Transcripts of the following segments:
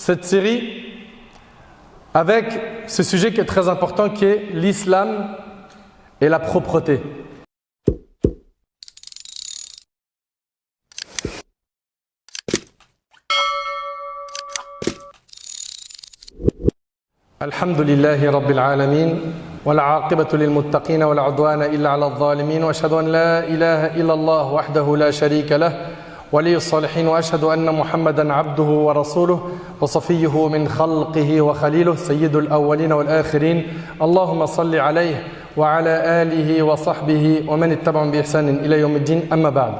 cette série avec ce sujet qui est très important, qui est l'islam et la propreté. Alhamdulillahi Rabbil Alamin, wa l'aqibatu lil muttaqin wa la udwana illa ala adh-dhalimin, wa ashhadu an la ilaha illa Allah wahdahu la sharika lah, ولي الصالحين وأشهد أن محمدًا عبده ورسوله وصفيه من خلقه وخليله سيد الأولين والآخرين اللهم صل عليه وعلى آله وصحبه ومن اتبعهم بإحسان إلى يوم الدين أما بعد.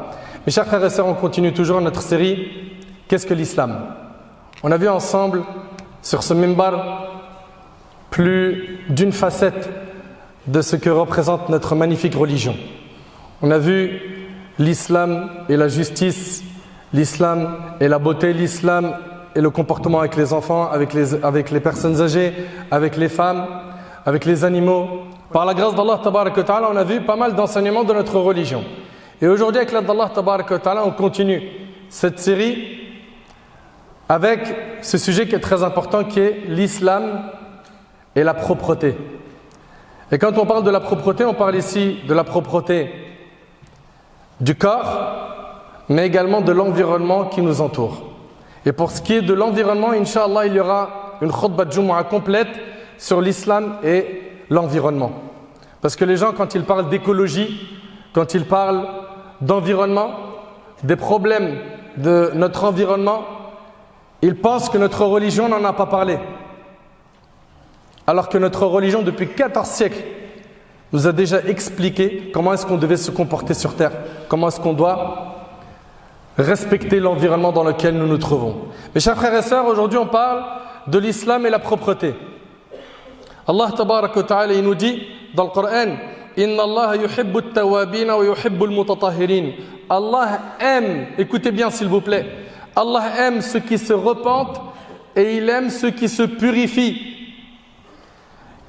Mes chers frères et sœurs, on continue toujours notre série Qu'est-ce que l'islam? On a vu ensemble sur ce minbar plus d'une facette de ce que représente notre magnifique religion. On a vu l'islam et la justice, l'islam et la beauté, l'islam et le comportement avec les enfants, avec les personnes âgées, avec les femmes, avec les animaux. Par la grâce d'Allah, on a vu pas mal d'enseignements de notre religion. Et aujourd'hui, avec l'aide d'Allah, on continue cette série avec ce sujet qui est très important, qui est l'islam et la propreté. Et quand on parle de la propreté, on parle ici de la propreté du corps, mais également de l'environnement qui nous entoure. Et pour ce qui est de l'environnement, Inch'Allah, il y aura une khutbah de Jumu'ah complète sur l'islam et l'environnement. Parce que les gens, quand ils parlent d'écologie, quand ils parlent d'environnement, des problèmes de notre environnement, ils pensent que notre religion n'en a pas parlé. Alors que notre religion, depuis 14 siècles, nous a déjà expliqué comment est-ce qu'on devait se comporter sur terre, comment est-ce qu'on doit respecter l'environnement dans lequel nous nous trouvons. Mes chers frères et sœurs, aujourd'hui on parle de l'islam et la propreté. Allah tabaraka wa ta'ala, il nous dit dans le Coran, Inna Allah yuhibbu at-tawabin wa yuhibbu al-mutatahhirin. Allah aime, écoutez bien s'il vous plaît, Allah aime ceux qui se repentent et il aime ceux qui se purifient.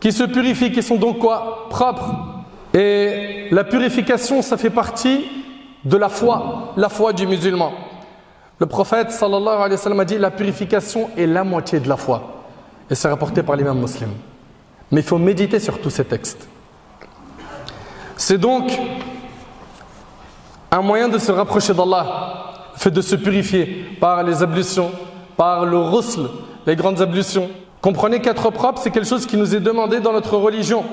Qui se purifient, qui sont donc quoi? Propres. Et la purification, ça fait partie de la foi du musulman. Le prophète sallallahu alayhi wa sallam a dit la purification est la moitié de la foi. Et c'est rapporté par l'imam muslim. Mais il faut méditer sur tous ces textes. C'est donc un moyen de se rapprocher d'Allah, le fait de se purifier par les ablutions, par le ghusl, les grandes ablutions. Comprenez qu'être propre, c'est quelque chose qui nous est demandé dans notre religion,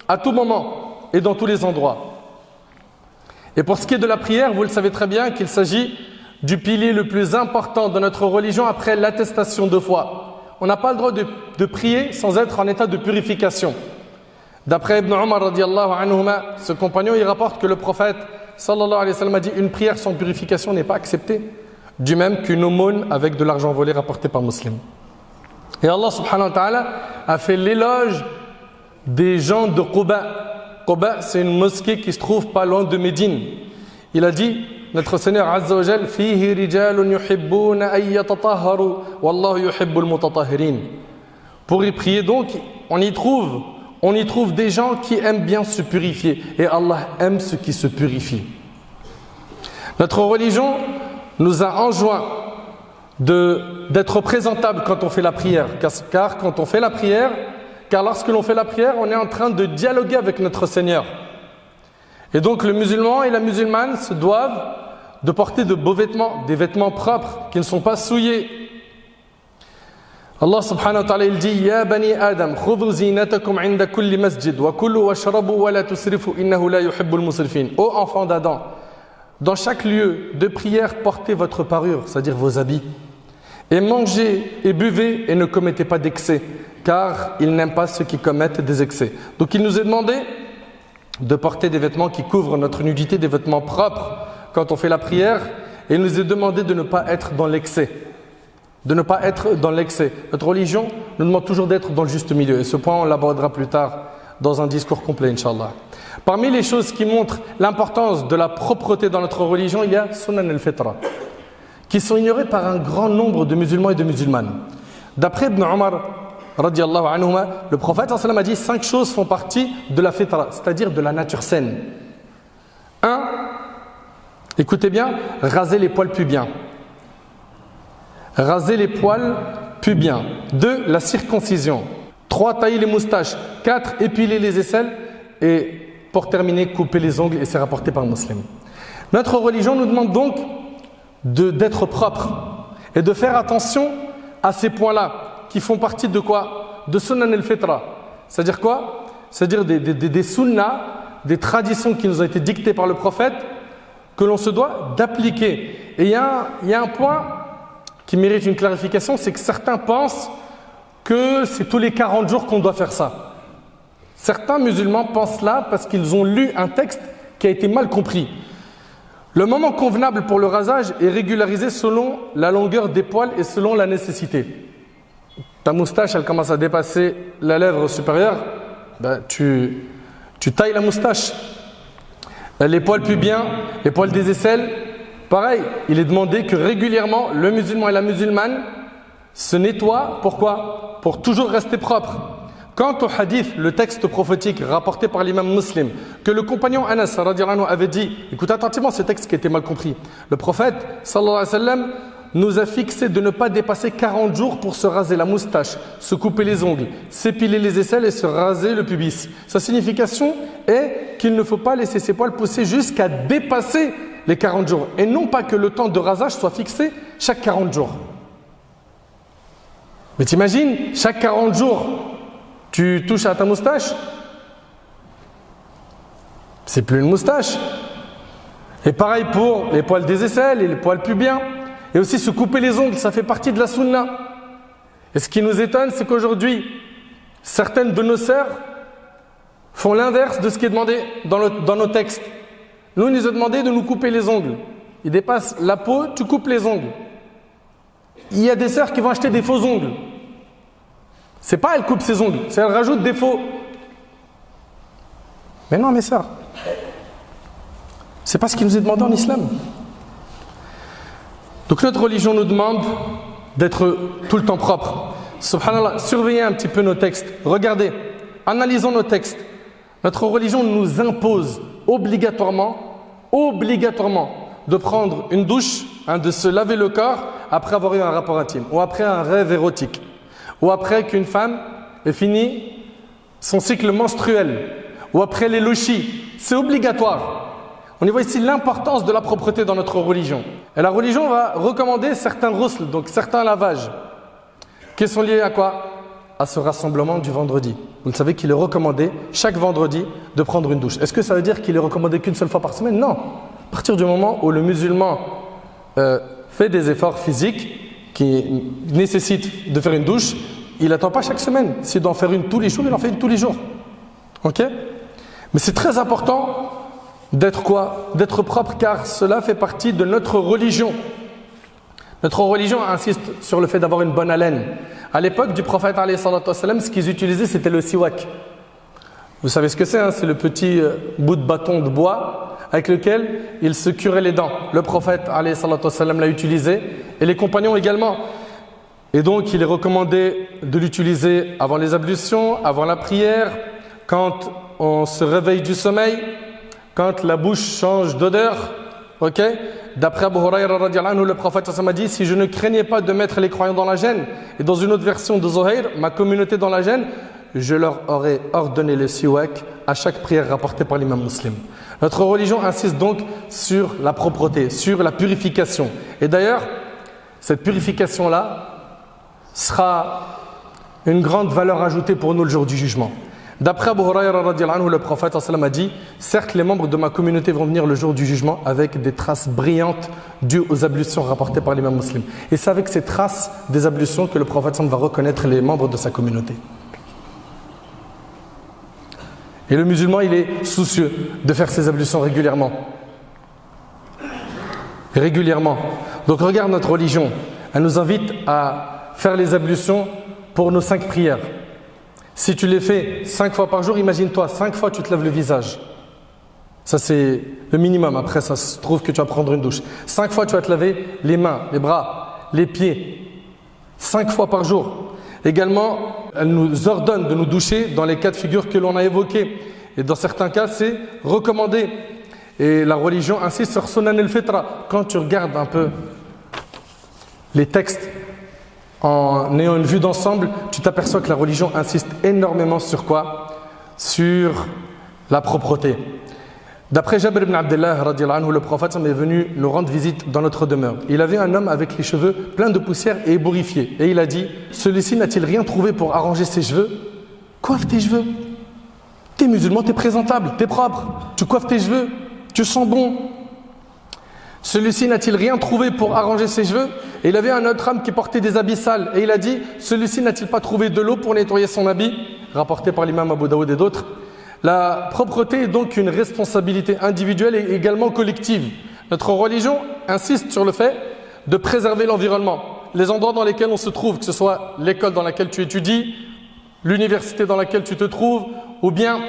à tout moment et dans tous les endroits. Et pour ce qui est de la prière, vous le savez très bien qu'il s'agit du pilier le plus important de notre religion après l'attestation de foi. On n'a pas le droit de prier sans être en état de purification. D'après Ibn Umar radiyallahu anhuma, ce compagnon, il rapporte que le prophète sallallahu alayhi wa sallam a dit une prière sans purification n'est pas acceptée, du même qu'une aumône avec de l'argent volé rapporté par Muslim. Et Allah subhanahu wa ta'ala a fait l'éloge des gens de Quba. Quba, c'est une mosquée qui se trouve pas loin de Médine. Il a dit, notre Seigneur Azza wa Jal, Fihi rijalun yuhibbuna ay yatatahharu wallahu yuhibbul mutatahhirin. Pour y prier donc, on y trouve des gens qui aiment bien se purifier. Et Allah aime ceux qui se purifient. Notre religion nous a enjoint d'être présentable quand on fait la prière, car lorsque l'on fait la prière, on est en train de dialoguer avec notre Seigneur. Et donc le musulman et la musulmane se doivent de porter de beaux vêtements, des vêtements propres, qui ne sont pas souillés. Allah subhanahu wa ta'ala, il dit Ya bani Adam, khudhu zinatakum inda kulli masjid, wa kullu washrabu wa la tusrifu innahu la yuhibbul musrifin. Ô enfants d'Adam, dans chaque lieu de prière, portez votre parure, c'est-à-dire vos habits. Et mangez et buvez et ne commettez pas d'excès, car il n'aime pas ceux qui commettent des excès. Donc il nous est demandé de porter des vêtements qui couvrent notre nudité, des vêtements propres quand on fait la prière. Et il nous est demandé de ne pas être dans l'excès. De ne pas être dans l'excès. Notre religion nous demande toujours d'être dans le juste milieu. Et ce point, on l'abordera plus tard dans un discours complet, Inch'Allah. Parmi les choses qui montrent l'importance de la propreté dans notre religion, il y a Sunan al-Fitra, qui sont ignorés par un grand nombre de musulmans et de musulmanes. D'après Ibn Umar, radiallahu anhuma, le prophète a dit 5 choses font partie de la fitra, c'est-à-dire de la nature saine. 1. Écoutez bien, raser les poils pubiens. Raser les poils pubien. 2. La circoncision. 3. Tailler les moustaches. 4. Épiler les aisselles. Et pour terminer, couper les ongles. Et c'est rapporté par Muslim. Notre religion nous demande donc d'être propre et de faire attention à ces points-là qui font partie de quoi? De Sunan al-Fitra. C'est-à-dire quoi? C'est-à-dire des sunnas, des traditions qui nous ont été dictées par le prophète que l'on se doit d'appliquer. Et il y a un point qui mérite une clarification, c'est que certains pensent que c'est tous les 40 jours qu'on doit faire ça. Certains musulmans pensent là parce qu'ils ont lu un texte qui a été mal compris. Le moment convenable pour le rasage est régularisé selon la longueur des poils et selon la nécessité. Ta moustache, elle commence à dépasser la lèvre supérieure, ben tu tailles la moustache. Les poils pubiens, les poils des aisselles, pareil, il est demandé que régulièrement le musulman et la musulmane se nettoient. Pourquoi? Pour toujours rester propre. Quant au hadith, le texte prophétique rapporté par l'imam Muslim, que le compagnon Anas radhiyallahu anhu avait dit, écoute attentivement ce texte qui était mal compris. Le prophète sallallahu alayhi wa sallam nous a fixé de ne pas dépasser 40 jours pour se raser la moustache, se couper les ongles, s'épiler les aisselles et se raser le pubis. Sa signification est qu'il ne faut pas laisser ses poils pousser jusqu'à dépasser les 40 jours. Et non pas que le temps de rasage soit fixé chaque 40 jours. Mais t'imagines, chaque 40 jours, tu touches à ta moustache, c'est plus une moustache. Et pareil pour les poils des aisselles et les poils pubiens. Et aussi se couper les ongles, ça fait partie de la sunna. Et ce qui nous étonne, c'est qu'aujourd'hui, certaines de nos sœurs font l'inverse de ce qui est demandé dans nos textes. Nous, il nous a demandé de nous couper les ongles. Il dépasse la peau, tu coupes les ongles. Il y a des sœurs qui vont acheter des faux ongles. C'est pas elle coupe ses ongles, c'est elle rajoute des faux. Mais non, mes sœurs, c'est pas ce qui nous est demandé en islam. Donc notre religion nous demande d'être tout le temps propre. Subhanallah, surveillez un petit peu nos textes. Regardez, analysons nos textes. Notre religion nous impose obligatoirement de prendre une douche, de se laver le corps après avoir eu un rapport intime, ou après un rêve érotique, ou après qu'une femme ait fini son cycle menstruel, ou après les lochis. C'est obligatoire. On y voit ici l'importance de la propreté dans notre religion. Et la religion va recommander certains ghusl, donc certains lavages, qui sont liés à quoi? À ce rassemblement du vendredi. Vous le savez qu'il est recommandé chaque vendredi de prendre une douche. Est-ce que ça veut dire qu'il est recommandé qu'une seule fois par semaine? Non. À partir du moment où le musulman fait des efforts physiques qui nécessitent de faire une douche, il n'attend pas chaque semaine. S'il doit en faire une tous les jours, il en fait une tous les jours. Ok? Mais c'est très important d'être quoi? D'être propre, car cela fait partie de notre religion. Notre religion insiste sur le fait d'avoir une bonne haleine. À l'époque du prophète alayhi salatu wassalam, ce qu'ils utilisaient, c'était le siwak. Vous savez ce que c'est, hein? C'est le petit bout de bâton de bois avec lequel ils se curaient les dents. Le prophète alayhi salatu wassalam l'a utilisé et les compagnons également. Et donc il est recommandé de l'utiliser avant les ablutions, avant la prière, quand on se réveille du sommeil, quand la bouche change d'odeur. Ok? D'après Abu Hurayra radhiyallahu anhu, le prophète a dit: si je ne craignais pas de mettre les croyants dans la gêne, et dans une autre version de Zuhair, ma communauté dans la gêne, je leur aurais ordonné le siwak à chaque prière rapportée par l'imam Muslim. Notre religion insiste donc sur la propreté, sur la purification. Et d'ailleurs, cette purification-là sera une grande valeur ajoutée pour nous le jour du jugement. D'après Abu Hurayra radhiyallahu anhu, le prophète a dit: certes, les membres de ma communauté vont venir le jour du jugement avec des traces brillantes dues aux ablutions rapportées par l'imam Muslim. Et c'est avec ces traces des ablutions que le prophète va reconnaître les membres de sa communauté. Et le musulman, il est soucieux de faire ses ablutions régulièrement. Régulièrement. Donc regarde notre religion. Elle nous invite à faire les ablutions pour nos 5 prières. Si tu les fais 5 fois par jour, imagine-toi, 5 fois tu te lèves le visage. Ça c'est le minimum. Après ça se trouve que tu vas prendre une douche. 5 fois tu vas te laver les mains, les bras, les pieds. 5 fois par jour. Également, elle nous ordonne de nous doucher dans les cas de figure que l'on a évoqués. Et dans certains cas, c'est recommandé. Et la religion insiste sur Sunan al-Fitra. Quand tu regardes un peu les textes en ayant une vue d'ensemble, tu t'aperçois que la religion insiste énormément sur quoi? Sur la propreté. D'après Jabir ibn Abdullah, le prophète est venu nous rendre visite dans notre demeure. Il avait un homme avec les cheveux pleins de poussière et ébouriffés. Et il a dit, celui-ci n'a-t-il rien trouvé pour arranger ses cheveux? Coiffe tes cheveux. T'es musulman, t'es présentable, t'es propre. Tu coiffes tes cheveux, tu sens bon. Celui-ci n'a-t-il rien trouvé pour arranger ses cheveux? Et il avait un autre homme qui portait des habits sales. Et il a dit, celui-ci n'a-t-il pas trouvé de l'eau pour nettoyer son habit? Rapporté par l'imam Abu Daoud et d'autres. La propreté est donc une responsabilité individuelle et également collective. Notre religion insiste sur le fait de préserver l'environnement. Les endroits dans lesquels on se trouve, que ce soit l'école dans laquelle tu étudies, l'université dans laquelle tu te trouves, ou bien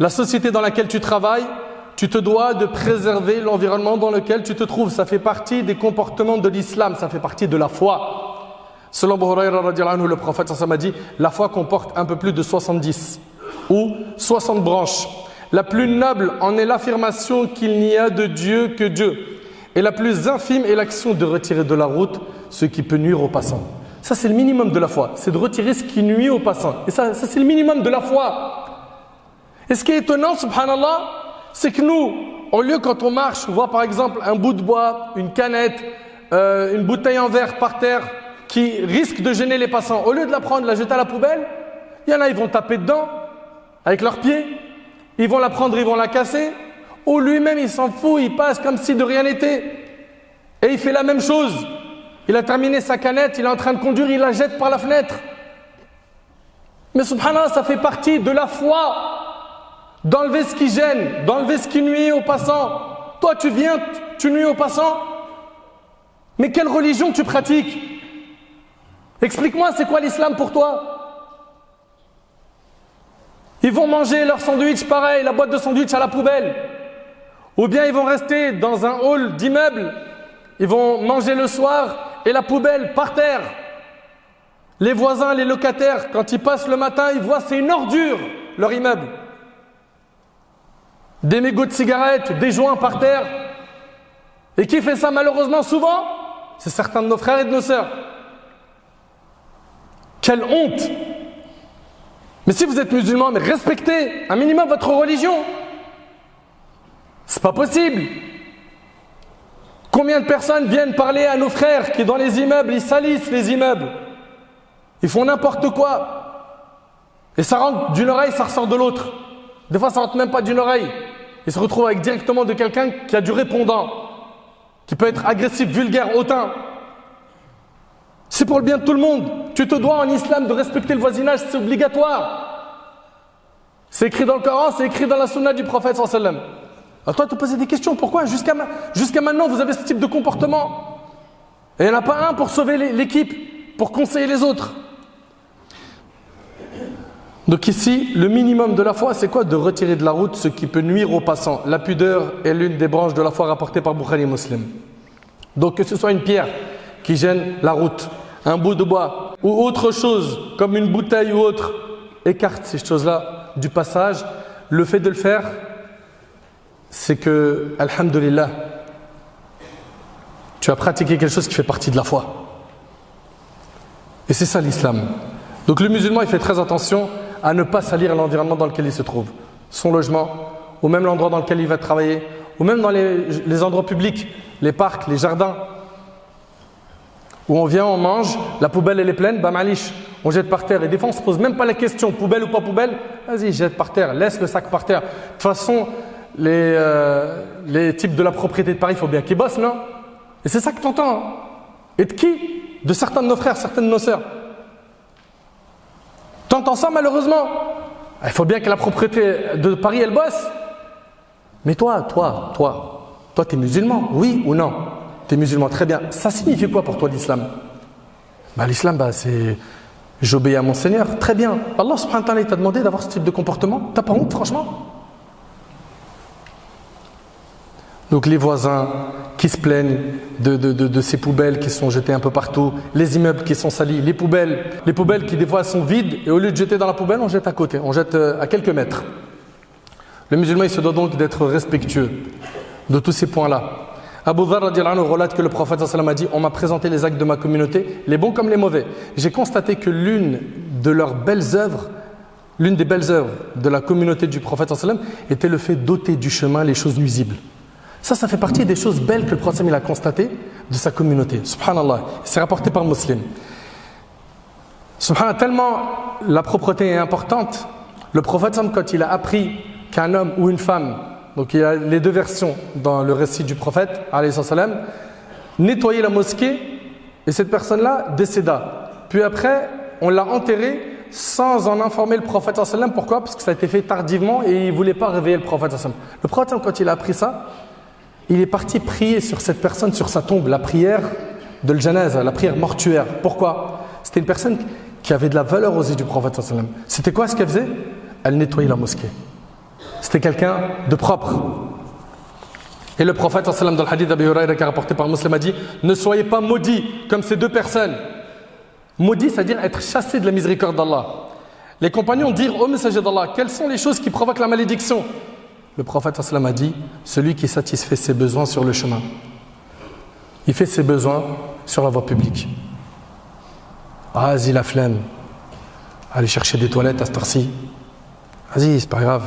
la société dans laquelle tu travailles, tu te dois de préserver l'environnement dans lequel tu te trouves. Ça fait partie des comportements de l'islam, ça fait partie de la foi. Selon Abu Hurayra, le prophète a dit, la foi comporte un peu plus de 70 ou 60 branches. La plus noble en est l'affirmation qu'il n'y a de Dieu que Dieu. Et la plus infime est l'action de retirer de la route ce qui peut nuire aux passants. Ça, c'est le minimum de la foi. C'est de retirer ce qui nuit aux passants. Et ça c'est le minimum de la foi. Et ce qui est étonnant, subhanallah, c'est que nous, au lieu quand on marche, on voit par exemple un bout de bois, une canette, une bouteille en verre par terre qui risque de gêner les passants. Au lieu de la prendre, la jeter à la poubelle, il y en a, ils vont taper dedans avec leurs pieds, ils vont la prendre, ils vont la casser, ou lui-même il s'en fout, il passe comme si de rien n'était. Et il fait la même chose. Il a terminé sa canette, il est en train de conduire, il la jette par la fenêtre. Mais subhanallah, ça fait partie de la foi, d'enlever ce qui gêne, d'enlever ce qui nuit aux passants. Toi tu viens, tu nuis aux passants. Mais quelle religion tu pratiques? Explique-moi, c'est quoi l'islam pour toi? Ils vont manger leur sandwich, pareil, la boîte de sandwich à la poubelle. Ou bien ils vont rester dans un hall d'immeuble, ils vont manger le soir et la poubelle par terre. Les voisins, les locataires, quand ils passent le matin, ils voient c'est une ordure, leur immeuble. Des mégots de cigarettes, des joints par terre. Et qui fait ça malheureusement souvent? C'est certains de nos frères et de nos sœurs. Quelle honte! Mais si vous êtes musulman, mais respectez un minimum votre religion. C'est pas possible. Combien de personnes viennent parler à nos frères qui dans les immeubles, ils salissent les immeubles. Ils font n'importe quoi. Et ça rentre d'une oreille, ça ressort de l'autre. Des fois, ça rentre même pas d'une oreille. Ils se retrouvent avec directement de quelqu'un qui a du répondant, qui peut être agressif, vulgaire, hautain. C'est pour le bien de tout le monde. Tu te dois en islam de respecter le voisinage, c'est obligatoire. C'est écrit dans le Coran, c'est écrit dans la sunna du prophète sallallahu alayhi wa sallam. Alors toi, tu te posais des questions. Pourquoi jusqu'à maintenant, vous avez ce type de comportement? Et il n'y en a pas un pour sauver l'équipe, pour conseiller les autres. Donc ici, le minimum de la foi, c'est quoi? De retirer de la route ce qui peut nuire aux passants. La pudeur est l'une des branches de la foi rapportée par Bukhari et Muslim. Donc que ce soit une pierre qui gêne la route, un bout de bois ou autre chose comme une bouteille ou autre, écarte ces choses-là du passage. Le fait de le faire, c'est que, alhamdulillah, tu as pratiqué quelque chose qui fait partie de la foi. Et c'est ça l'islam. Donc le musulman, il fait très attention à ne pas salir l'environnement dans lequel il se trouve. Son logement, ou même l'endroit dans lequel il va travailler, ou même dans les endroits publics, les parcs, les jardins, où on vient, on mange, la poubelle elle est pleine, bah malish, on jette par terre. Et des fois on se pose même pas la question, poubelle ou pas poubelle, vas-y jette par terre, laisse le sac par terre. De toute façon, les types de la propriété de Paris, il faut bien qu'ils bossent, non? Et c'est ça que tu entends. Hein. Et de qui? De certains de nos frères, certaines de nos sœurs. Tu entends ça malheureusement? Il faut bien que la propriété de Paris elle bosse. Mais toi, tu es musulman, oui ou non? Tu es musulman, très bien. Ça signifie quoi pour toi l'islam? L'islam, c'est j'obéis à mon Seigneur, très bien. Allah subhanahu wa ta'ala il t'a demandé d'avoir ce type de comportement. T'as pas honte, franchement? Donc les voisins qui se plaignent de ces poubelles qui sont jetées un peu partout, les immeubles qui sont salis, les poubelles qui des fois sont vides et au lieu de jeter dans la poubelle, on jette à côté, on jette à quelques mètres. Le musulman il se doit donc d'être respectueux de tous ces points-là. Abu Dharr radiallahu anhu relate que le prophète sallallahu alayhi wa sallam a dit: on m'a présenté les actes de ma communauté, les bons comme les mauvais. J'ai constaté que l'une des belles œuvres de la communauté du prophète sallallahu alayhi wa sallam était le fait d'ôter du chemin les choses nuisibles. Ça fait partie des choses belles que le prophète il a constatées de sa communauté. Subhanallah, c'est rapporté par Muslim. Subhanallah, tellement la propreté est importante, le prophète quand il a appris qu'un homme ou une femme, donc il y a les deux versions dans le récit du prophète, alayhi salam, nettoyait la mosquée et cette personne-là décéda. Puis après, on l'a enterré sans en informer le prophète sallallahu alayhi wa sallam. Pourquoi? Parce que ça a été fait tardivement et il ne voulait pas réveiller le prophète sallallahu alayhi wa sallam. Le prophète, quand il a appris ça, il est parti prier sur cette personne, sur sa tombe, la prière de l'janaza, la prière mortuaire. Pourquoi? C'était une personne qui avait de la valeur aux yeux du prophète sallallahu alayhi wa sallam. C'était quoi ce qu'elle faisait? Elle nettoyait la mosquée. C'était quelqu'un de propre. Et le prophète sallallahu alayhi wa sallam, dans le hadith d'Abi Hurayra qui est rapporté par Muslim, a dit: ne soyez pas maudits comme ces deux personnes. Maudit, c'est-à-dire être chassé de la miséricorde d'Allah. Les compagnons dirent au messager d'Allah: quelles sont les choses qui provoquent la malédiction? Le prophète sallallahu alayhi wa sallam a dit: celui qui satisfait ses besoins sur le chemin. Il fait ses besoins sur la voie publique. Ah, vas-y, la flemme. Aller chercher des toilettes à cette heure-ci. Vas-y, c'est pas grave.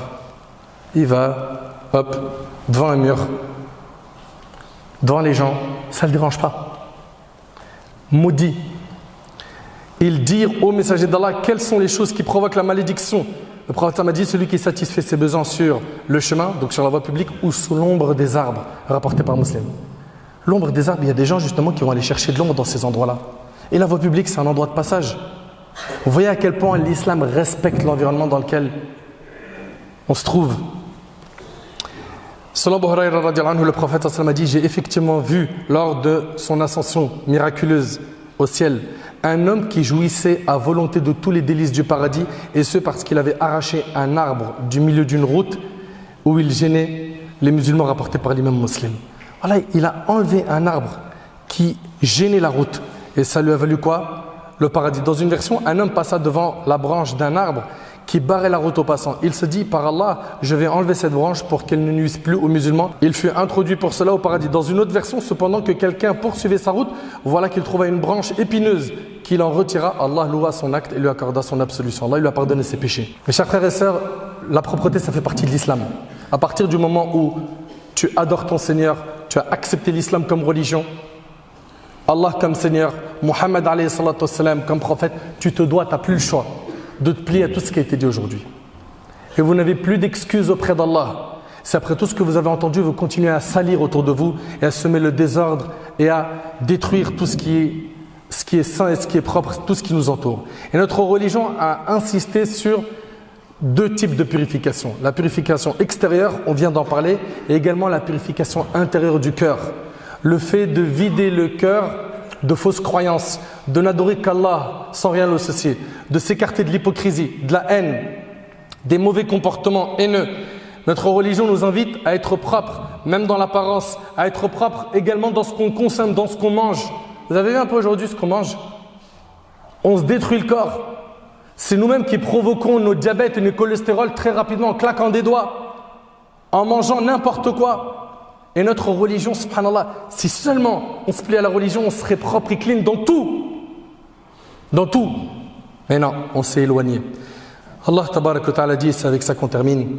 Il va, hop, devant un mur, devant les gens, ça ne le dérange pas. Maudit. Ils dirent au messager d'Allah: quelles sont les choses qui provoquent la malédiction? Le prophète m'a dit: celui qui satisfait ses besoins sur le chemin, donc sur la voie publique, ou sous l'ombre des arbres, rapporté par Muslim. L'ombre des arbres, il y a des gens justement qui vont aller chercher de l'ombre dans ces endroits-là. Et la voie publique, c'est un endroit de passage. Vous voyez à quel point l'islam respecte l'environnement dans lequel on se trouve. Selon Abu Hurayra radiallahu anhu, le prophète sallallahu alayhi wa sallam a dit: j'ai effectivement vu lors de son ascension miraculeuse au ciel un homme qui jouissait à volonté de tous les délices du paradis, et ce parce qu'il avait arraché un arbre du milieu d'une route où il gênait les musulmans, rapportés par l'imam Muslim. Voilà, il a enlevé un arbre qui gênait la route et ça lui a valu quoi? Le paradis. Dans une version, un homme passa devant la branche d'un arbre qui barrait la route aux passants. Il se dit: par Allah, je vais enlever cette branche pour qu'elle ne nuise plus aux musulmans. Il fut introduit pour cela au paradis. Dans une autre version, cependant que quelqu'un poursuivait sa route, voilà qu'il trouva une branche épineuse qu'il en retira. Allah loua son acte et lui accorda son absolution. Allah lui a pardonné ses péchés. Mes chers frères et sœurs, la propreté, ça fait partie de l'islam. À partir du moment où tu adores ton Seigneur, tu as accepté l'islam comme religion, Allah comme Seigneur, Muhammad alayhi salatu wassalam comme prophète, tu te dois, tu n'as plus le choix de te plier à tout ce qui a été dit aujourd'hui. Et vous n'avez plus d'excuses auprès d'Allah. C'est après tout ce que vous avez entendu, vous continuez à salir autour de vous et à semer le désordre et à détruire tout ce qui est saint et ce qui est propre, tout ce qui nous entoure. Et notre religion a insisté sur deux types de purification. La purification extérieure, on vient d'en parler, et également la purification intérieure du cœur. Le fait de vider le cœur de fausses croyances, de n'adorer qu'Allah sans rien l'associer, de s'écarter de l'hypocrisie, de la haine, des mauvais comportements haineux. Notre religion nous invite à être propre, même dans l'apparence, à être propre également dans ce qu'on consomme, dans ce qu'on mange. Vous avez vu un peu aujourd'hui ce qu'on mange? On se détruit le corps. C'est nous-mêmes qui provoquons nos diabètes et nos cholestérols très rapidement en claquant des doigts, en mangeant n'importe quoi. Et notre religion, subhanallah, si seulement on se plie à la religion, on serait propre et clean dans tout. Dans tout. Mais non, on s'est éloigné. Allah tabarak wa ta'ala dit, c'est avec ça qu'on termine: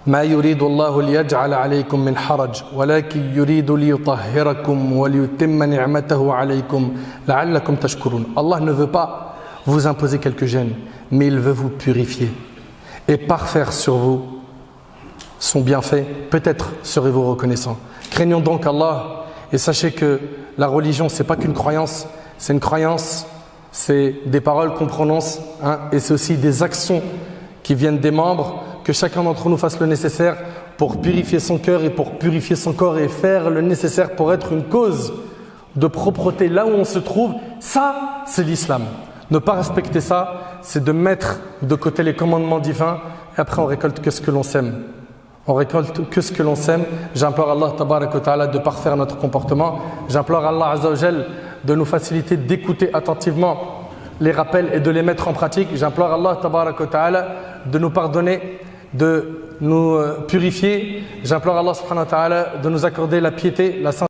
Ma yuridu Allahu liyaj'ala alaykum min haraj, walakin yuridu liyutahhirakum wa liyutimma ni'matahu alaykum la'allakum tashkurun. Allah ne veut pas vous imposer quelques gênes, mais il veut vous purifier et parfaire sur vous son bienfait. Peut-être serez-vous reconnaissants. Craignons donc Allah et sachez que la religion, c'est pas qu'une croyance, c'est une croyance, c'est des paroles qu'on prononce, et c'est aussi des actions qui viennent des membres. Que chacun d'entre nous fasse le nécessaire pour purifier son cœur et pour purifier son corps et faire le nécessaire pour être une cause de propreté là où on se trouve. Ça, c'est l'islam. Ne pas respecter ça, c'est de mettre de côté les commandements divins et après on récolte que ce que l'on sème. On récolte que ce que l'on sème. J'implore Allah tabarak wa ta'ala de parfaire notre comportement. J'implore Allah azza wa jal de nous faciliter d'écouter attentivement les rappels et de les mettre en pratique. J'implore Allah tabarak wa ta'ala de nous pardonner, de nous purifier. J'implore Allah subhanahu wa ta'ala de nous accorder la piété, la sainteté.